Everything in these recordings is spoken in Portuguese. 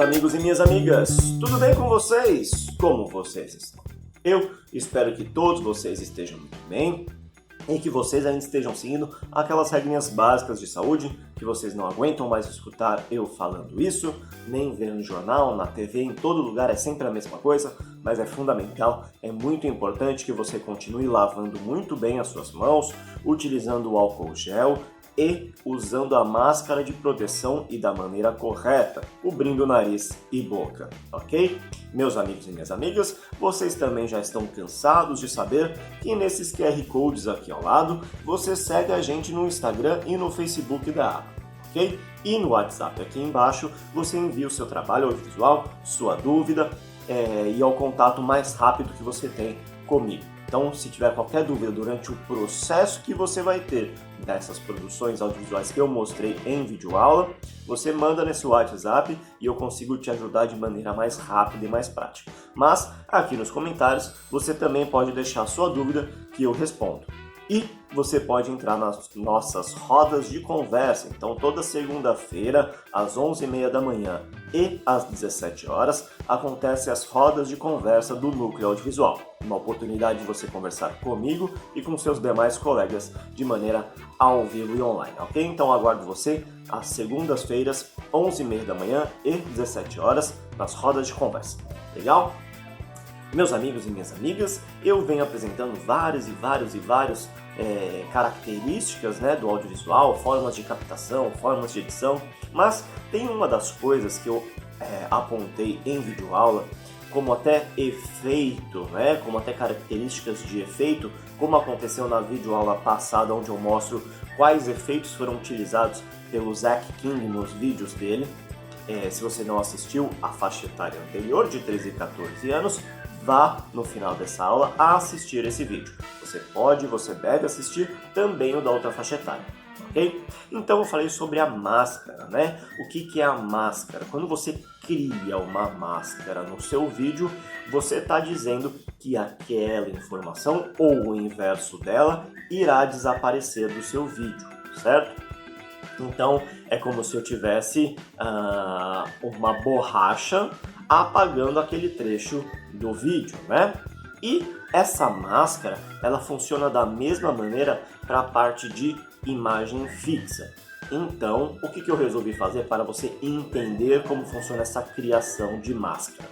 amigos e minhas amigas, tudo bem com vocês? Como vocês estão? Eu espero que todos vocês estejam muito bem e que vocês ainda estejam seguindo aquelas regrinhas básicas de saúde, que vocês não aguentam mais escutar eu falando isso, nem ver no jornal, na TV, em todo lugar é sempre a mesma coisa, mas é fundamental, é muito importante que você continue lavando muito bem as suas mãos, utilizando o álcool gel e usando a máscara de proteção e da maneira correta, cobrindo o nariz e boca, ok? Meus amigos e minhas amigas, vocês também já estão cansados de saber que nesses QR Codes aqui ao lado, você segue a gente no Instagram e no Facebook da APA, ok? E no WhatsApp aqui embaixo, você envia o seu trabalho audiovisual, sua dúvida e ao contato mais rápido que você tem comigo. Então, se tiver qualquer dúvida durante o processo que você vai ter dessas produções audiovisuais que eu mostrei em videoaula, você manda nesse WhatsApp e eu consigo te ajudar de maneira mais rápida e mais prática. Mas, aqui nos comentários, você também pode deixar a sua dúvida que eu respondo. E você pode entrar nas nossas rodas de conversa. Então, toda segunda-feira, às 11h30 da manhã e às 17 horas, acontecem as rodas de conversa do Núcleo Audiovisual. Uma oportunidade de você conversar comigo e com seus demais colegas de maneira ao vivo e online, ok? Então, aguardo você às segundas-feiras, 11h30 da manhã e 17 horas, nas rodas de conversa. Legal? Meus amigos e minhas amigas, eu venho apresentando várias características, do audiovisual, formas de captação, formas de edição, mas tem uma das coisas que eu apontei em videoaula, como até efeito, como até características de efeito, como aconteceu na videoaula passada, onde eu mostro quais efeitos foram utilizados pelo Zach King nos vídeos dele. Se você não assistiu a faixa etária anterior, de 13 e 14 anos, vá no final dessa aula a assistir esse vídeo. Você deve assistir também o da outra faixa etária, ok? Então eu falei sobre a máscara, O que é a máscara? Quando você cria uma máscara no seu vídeo, você está dizendo que aquela informação ou o inverso dela irá desaparecer do seu vídeo, certo? Então é como se eu tivesse uma borracha apagando aquele trecho do vídeo, E essa máscara, ela funciona da mesma maneira para a parte de imagem fixa. Então, o que eu resolvi fazer para você entender como funciona essa criação de máscara?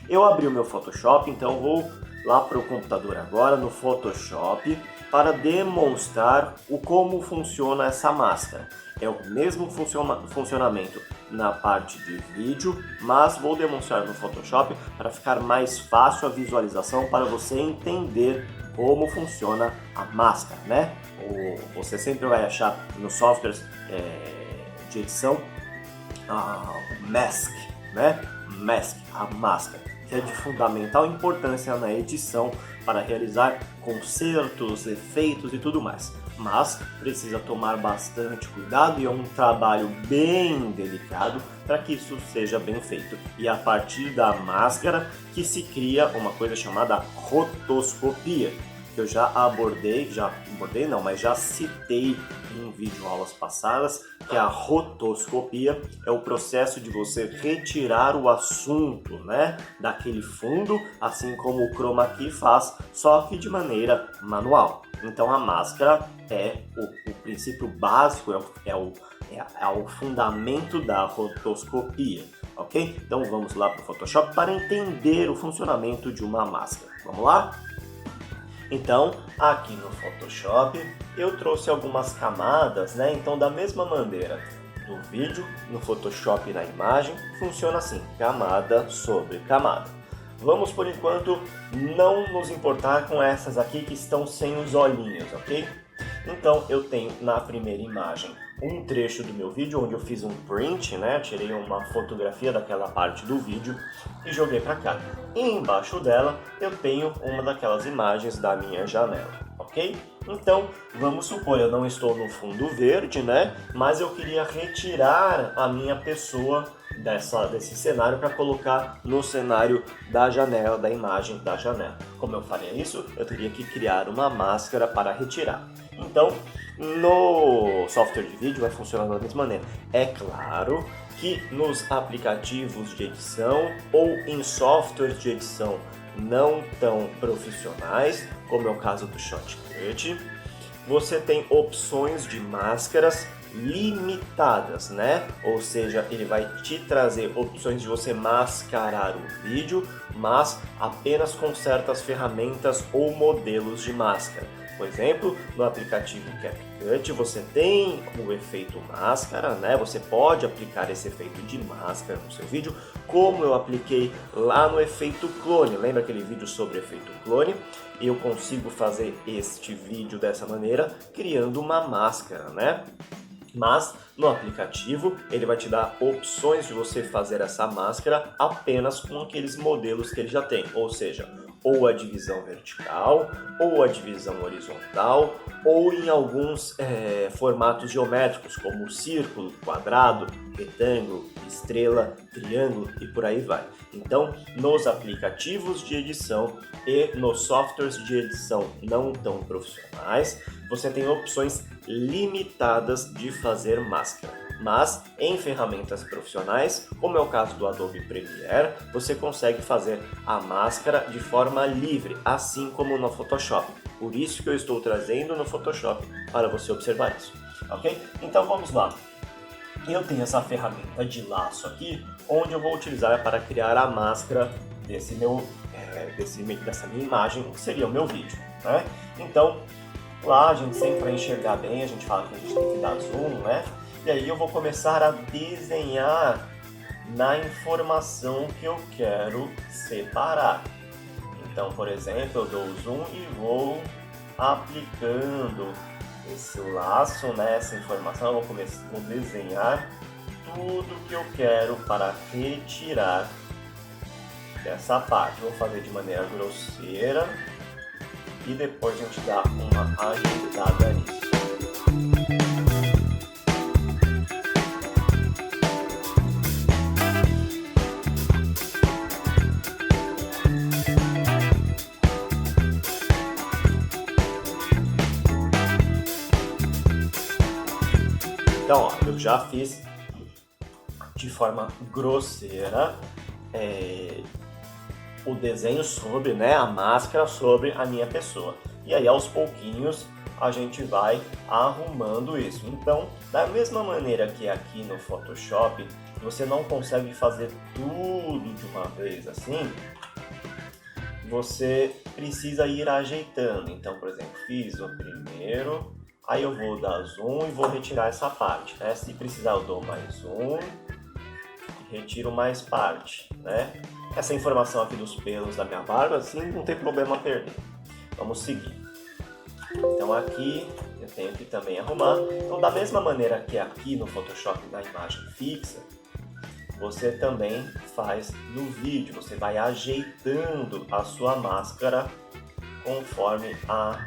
Eu abri o meu Photoshop, então vou lá para o computador agora, no Photoshop, para demonstrar como funciona essa máscara. É o mesmo funcionamento na parte de vídeo, mas vou demonstrar no Photoshop para ficar mais fácil a visualização para você entender como funciona a máscara, Você sempre vai achar nos softwares de edição Mask, Mask, a máscara, que é de fundamental importância na edição para realizar concertos, efeitos e tudo mais. Mas precisa tomar bastante cuidado e é um trabalho bem delicado para que isso seja bem feito. E a partir da máscara que se cria uma coisa chamada rotoscopia, que eu já citei em videoaulas passadas, que a rotoscopia é o processo de você retirar o assunto, daquele fundo, assim como o chroma key faz, só que de maneira manual. Então a máscara é o princípio básico, é o fundamento da rotoscopia, ok? Então vamos lá para o Photoshop para entender o funcionamento de uma máscara. Vamos lá? Então, aqui no Photoshop, eu trouxe algumas camadas, Então, da mesma maneira do vídeo, no Photoshop e na imagem, funciona assim, camada sobre camada. Vamos, por enquanto, não nos importar com essas aqui que estão sem os olhinhos, ok? Então, eu tenho na primeira imagem um trecho do meu vídeo, onde eu fiz um print, Tirei uma fotografia daquela parte do vídeo e joguei para cá. E embaixo dela, eu tenho uma daquelas imagens da minha janela, ok? Então, vamos supor, eu não estou no fundo verde, Mas eu queria retirar a minha pessoa desse cenário para colocar no cenário da janela, da imagem da janela. Como eu faria isso? Eu teria que criar uma máscara para retirar. Então, no software de vídeo vai funcionar da mesma maneira. É claro que nos aplicativos de edição ou em softwares de edição não tão profissionais, como é o caso do Shotcut, você tem opções de máscaras limitadas, né? Ou seja, ele vai te trazer opções de você mascarar o vídeo, mas apenas com certas ferramentas ou modelos de máscara. Por exemplo, no aplicativo CapCut você tem o efeito máscara, né? Você pode aplicar esse efeito de máscara no seu vídeo, como eu apliquei lá no efeito clone. Lembra aquele vídeo sobre efeito clone? Eu consigo fazer este vídeo dessa maneira, criando uma máscara, né? Mas no aplicativo ele vai te dar opções de você fazer essa máscara apenas com aqueles modelos que ele já tem, ou seja, ou a divisão vertical, ou a divisão horizontal, ou em alguns formatos geométricos, como círculo, quadrado, retângulo, estrela, triângulo e por aí vai. Então, nos aplicativos de edição e nos softwares de edição não tão profissionais, você tem opções limitadas de fazer máscara. Mas em ferramentas profissionais, como é o caso do Adobe Premiere, você consegue fazer a máscara de forma livre, assim como no Photoshop. Por isso que eu estou trazendo no Photoshop para você observar isso, ok? Então vamos lá. Eu tenho essa ferramenta de laço aqui, onde eu vou utilizar para criar a máscara dessa minha imagem, que seria o meu vídeo, né? Então, lá a gente sempre vai enxergar bem, a gente fala que a gente tem que dar zoom, né? E aí eu vou começar a desenhar na informação que eu quero separar. Então, por exemplo, eu dou o zoom e vou aplicando esse laço, né, essa informação. Eu vou desenhar tudo que eu quero para retirar dessa parte. Vou fazer de maneira grosseira e depois a gente dá uma ajeitada nisso. Então, ó, eu já fiz de forma grosseira o desenho sobre, né, a máscara sobre a minha pessoa. E aí, aos pouquinhos, a gente vai arrumando isso. Então, da mesma maneira que aqui no Photoshop, você não consegue fazer tudo de uma vez assim, você precisa ir ajeitando. Então, por exemplo, fiz o primeiro... Aí eu vou dar zoom e vou retirar essa parte, né? Se precisar eu dou mais zoom e retiro mais parte, né? Essa informação aqui dos pelos da minha barba, assim, não tem problema perder. Vamos seguir. Então aqui eu tenho que também arrumar. Então da mesma maneira que aqui no Photoshop na imagem fixa, você também faz no vídeo. Você vai ajeitando a sua máscara conforme a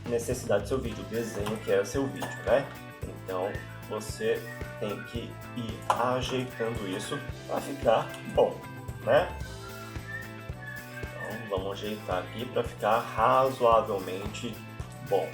necessidade do seu vídeo, o desenho que é o seu vídeo, né? Então você tem que ir ajeitando isso para ficar bom, né? Então vamos ajeitar aqui para ficar razoavelmente bom.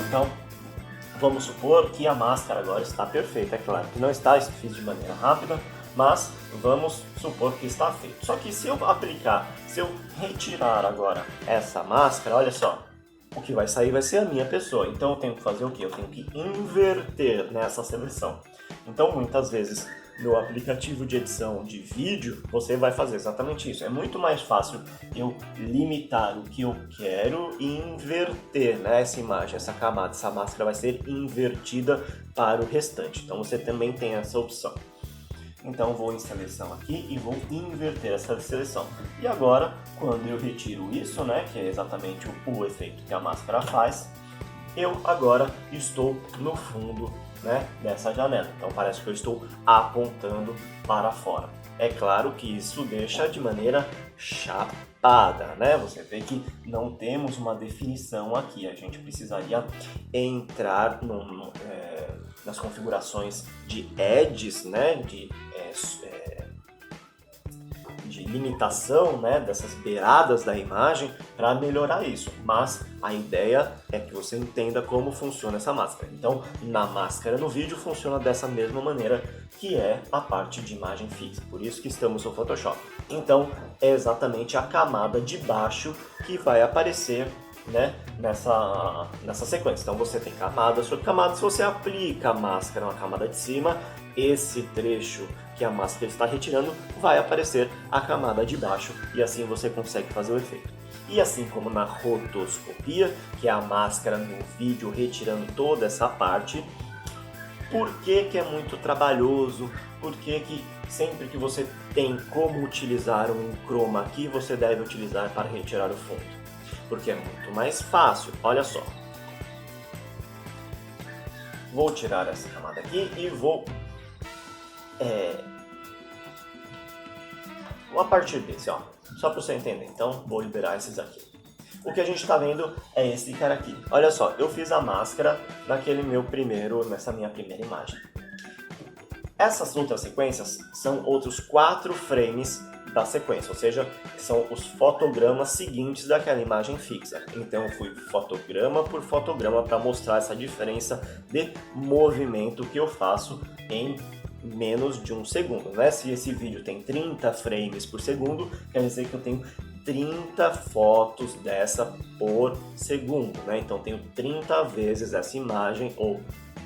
Então, vamos supor que a máscara agora está perfeita. É claro que não está, isso fiz de maneira rápida, mas vamos supor que está feito. Só que se eu retirar agora essa máscara, olha só, o que vai sair vai ser a minha pessoa. Então eu tenho que fazer o quê? Eu tenho que inverter nessa seleção. Então muitas vezes no aplicativo de edição de vídeo, você vai fazer exatamente isso. É muito mais fácil eu limitar o que eu quero e inverter, né, essa imagem, essa camada, essa máscara vai ser invertida para o restante. Então você também tem essa opção. Então vou em seleção aqui e vou inverter essa seleção. E agora, quando eu retiro isso, né, que é exatamente o efeito que a máscara faz, eu agora estou no fundo, né, dessa janela. Então parece que eu estou apontando para fora. É claro que isso deixa de maneira chapada, né? Você vê que não temos uma definição aqui. A gente precisaria entrar nas configurações de edges, né, de limitação, né, dessas beiradas da imagem para melhorar isso, mas a ideia é que você entenda como funciona essa máscara. Então, na máscara no vídeo funciona dessa mesma maneira, que é a parte de imagem fixa, por isso que estamos no Photoshop. Então, é exatamente a camada de baixo que vai aparecer, né, nessa sequência. Então você tem camada sobre camada. Se você aplica a máscara na camada de cima, esse trecho que a máscara está retirando vai aparecer a camada de baixo e assim você consegue fazer o efeito. E assim como na rotoscopia, que é a máscara no vídeo retirando toda essa parte, por que é muito trabalhoso? Por que sempre que você tem como utilizar um chroma key, você deve utilizar para retirar o fundo? Porque é muito mais fácil. Olha só. Vou tirar essa camada aqui e vou a partir desse, ó, só para você entender. Então, vou liberar esses aqui. O que a gente está vendo é esse cara aqui. Olha só, eu fiz a máscara nessa minha primeira imagem. Essas outras sequências são outros 4 frames da sequência, ou seja, são os fotogramas seguintes daquela imagem fixa. Então eu fui fotograma por fotograma para mostrar essa diferença de movimento que eu faço em menos de um segundo, né? Se esse vídeo tem 30 frames por segundo, quer dizer que eu tenho 30 fotos dessa por segundo, né? Então eu tenho 30 vezes essa imagem ou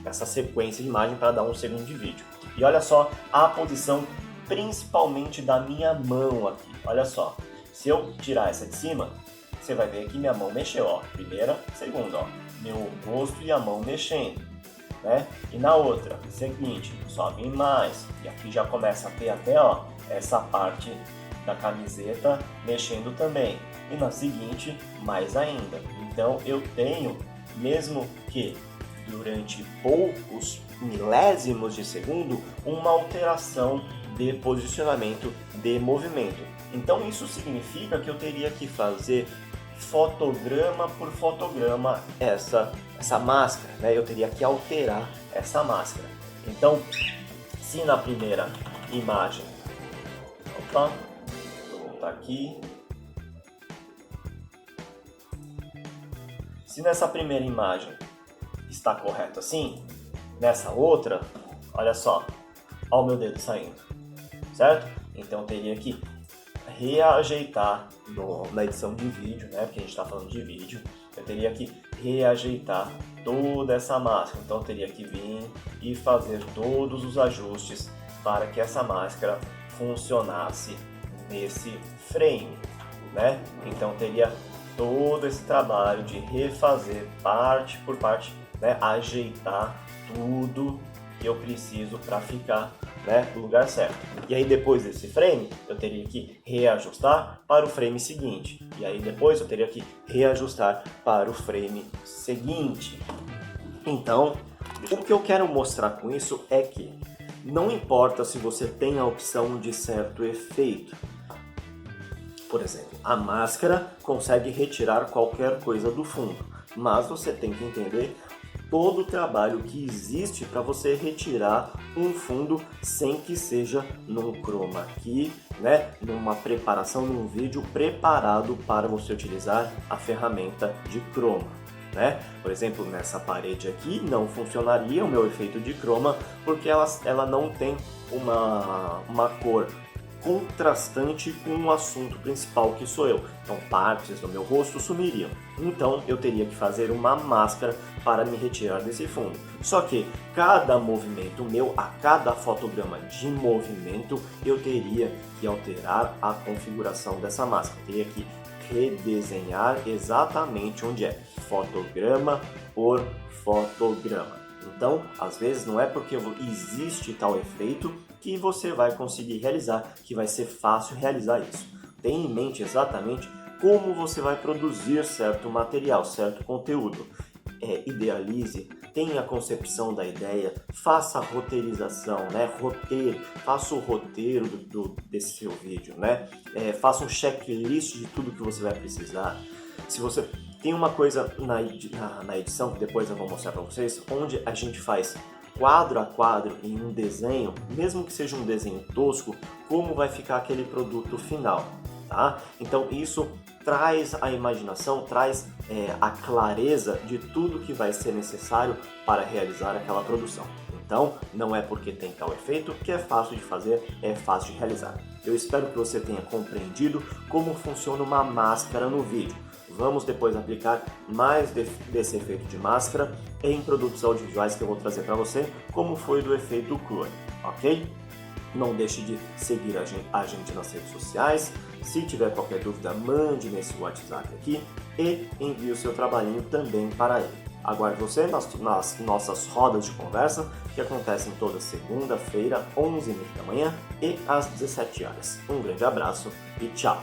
essa sequência de imagem para dar um segundo de vídeo. E olha só a posição principalmente da minha mão aqui. Olha só, se eu tirar essa de cima, você vai ver que minha mão mexeu, ó. Primeira, segunda, ó. Meu rosto e a mão mexendo, né? E na outra, seguinte, sobe mais. E aqui já começa a ter até, ó, essa parte da camiseta mexendo também. E na seguinte, mais ainda. Então eu tenho, mesmo que durante poucos milésimos de segundo, uma alteração de posicionamento de movimento. Então isso significa que eu teria que fazer fotograma por fotograma essa máscara, né? Eu teria que alterar essa máscara. Então, se na primeira imagem, vou voltar aqui. Se nessa primeira imagem está correto assim, nessa outra, olha só, olha o meu dedo saindo, certo? Então eu teria que reajeitar na edição de vídeo, né? Porque a gente está falando de vídeo, eu teria que reajeitar toda essa máscara. Então eu teria que vir e fazer todos os ajustes para que essa máscara funcionasse nesse frame, né? Então teria todo esse trabalho de refazer parte por parte, né? Ajeitar tudo que eu preciso para ficar, né, no lugar certo. E aí depois desse frame eu teria que reajustar para o frame seguinte. E aí depois eu teria que reajustar para o frame seguinte. Então, o que eu quero mostrar com isso é que não importa se você tem a opção de certo efeito. Por exemplo, a máscara consegue retirar qualquer coisa do fundo, mas você tem que entender todo o trabalho que existe para você retirar um fundo sem que seja num chroma key, né? Numa preparação, num vídeo preparado para você utilizar a ferramenta de chroma. né? Por exemplo, nessa parede aqui não funcionaria o meu efeito de croma porque ela não tem uma cor contrastante com o assunto principal que sou eu. Então partes do meu rosto sumiriam. Então eu teria que fazer uma máscara para me retirar desse fundo. Só que cada movimento meu, a cada fotograma de movimento, eu teria que alterar a configuração dessa máscara. Eu teria que redesenhar exatamente onde é, fotograma por fotograma. Então, às vezes não é porque existe tal efeito que você vai conseguir realizar, que vai ser fácil realizar isso. Tenha em mente exatamente como você vai produzir certo material, certo conteúdo. Idealize, tenha a concepção da ideia, faça a roteirização, né? Faça o roteiro desse seu vídeo, né? Faça um checklist de tudo que você vai precisar. Se você tem uma coisa na edição que depois eu vou mostrar para vocês, onde a gente faz quadro a quadro em um desenho, mesmo que seja um desenho tosco, como vai ficar aquele produto final, tá? Então isso traz a imaginação, traz a clareza de tudo que vai ser necessário para realizar aquela produção. Então, não é porque tem tal efeito que é fácil de fazer, é fácil de realizar. Eu espero que você tenha compreendido como funciona uma máscara no vídeo. Vamos depois aplicar mais desse efeito de máscara em produtos audiovisuais que eu vou trazer para você, como foi do efeito clone, ok? Não deixe de seguir a gente nas redes sociais. Se tiver qualquer dúvida, mande nesse WhatsApp aqui e envie o seu trabalhinho também para ele. Aguardo você nas nossas rodas de conversa, que acontecem toda segunda-feira, 11h30 da manhã e às 17 horas. Um grande abraço e tchau!